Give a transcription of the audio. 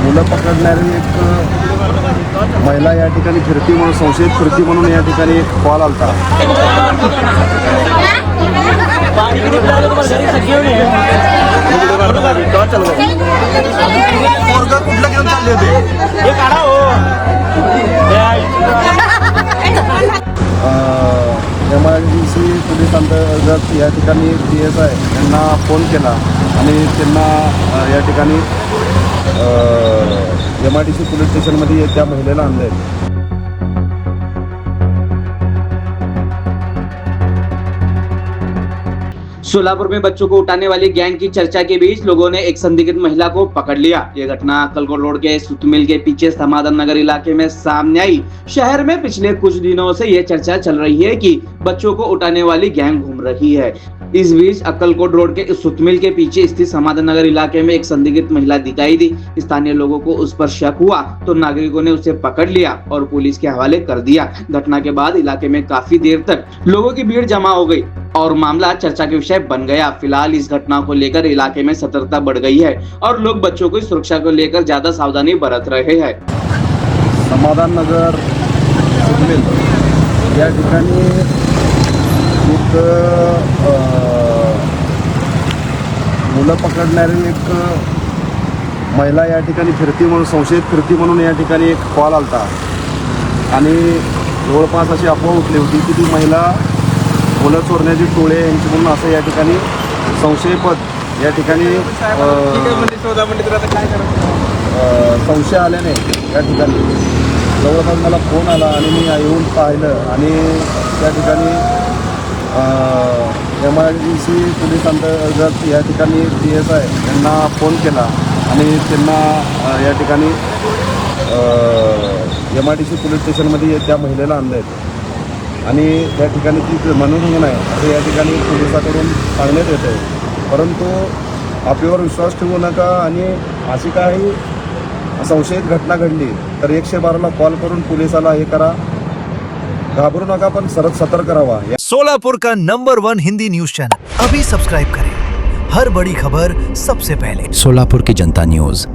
मुलं पकडणारी एक महिला या ठिकाणी फिरती म्हणून संशयित फिरती म्हणून या ठिकाणी एक कॉल आलता। कुठला घेऊन चालले होते एमआयडीसी पोलीस अंतर्गत या ठिकाणी PSI यांना फोन केला आणि त्यांना या ठिकाणी MIDC पुलिस स्टेशनमध्ये त्या महिलेला आणले। सोलापुर में बच्चों को उठाने वाली गैंग की चर्चा के बीच लोगों ने एक संदिग्ध महिला को पकड़ लिया। ये घटना अक्कलकोट रोड के सुतमिल के पीछे समाधान नगर इलाके में सामने आई। शहर में पिछले कुछ दिनों से ये चर्चा चल रही है कि बच्चों को उठाने वाली गैंग घूम रही है। इस बीच अक्कलकोट रोड के सुतमिल के पीछे स्थित समाधान नगर इलाके में एक संदिग्ध महिला दिखाई दी। स्थानीय लोगों को उस पर शक हुआ तो नागरिकों ने उसे पकड़ लिया और पुलिस के हवाले कर दिया। घटना के बाद इलाके में काफी देर तक लोगों की भीड़ जमा हो गई और मामला चर्चा के विषय बन गया। फिलहाल इस घटना को लेकर इलाके में सतर्कता बढ़ गई है और लोग बच्चों की सुरक्षा को लेकर ज्यादा सावधानी बरत रहे हैं। समाधान नगर या ठिकाणी एक मुलं पकडणारी एक महिला या ठिकाणी फिरती म्हणून संशयित फिरती म्हणून या ठिकाणी एक कॉल आलता आणि जवळपास अशी अफवा उठली होती की ती महिला मुलं चोरण्याची टोळे यांची म्हणून असं या ठिकाणी संशयपद या ठिकाणी संशय आल्याने या ठिकाणी जवळपास मला फोन आला आणि मी येऊन पाहिलं आणि त्या ठिकाणी MIDC पोलीस अंतर्गत या ठिकाणी PSI यांना फोन केला आणि त्यांना या ठिकाणी MIDC पोलीस स्टेशनमध्ये त्या महिलेला आणले आणि त्या ठिकाणी ती मनोरंजन आहे असं या ठिकाणी पोलिसाकडून सांगण्यात येत आहे। परंतु आपल्यावर विश्वास ठेवू नका आणि अशी काही संशयित घटना घडली तर 112ला कॉल करून पोलिसाला हे करा, घाबरू नका पण सतर्क रहा। सोलापुर का नंबर 1 हिंदी न्यूज चैनल अभी सब्सक्राइब करें। हर बड़ी खबर सबसे पहले सोलापुर की जनता न्यूज।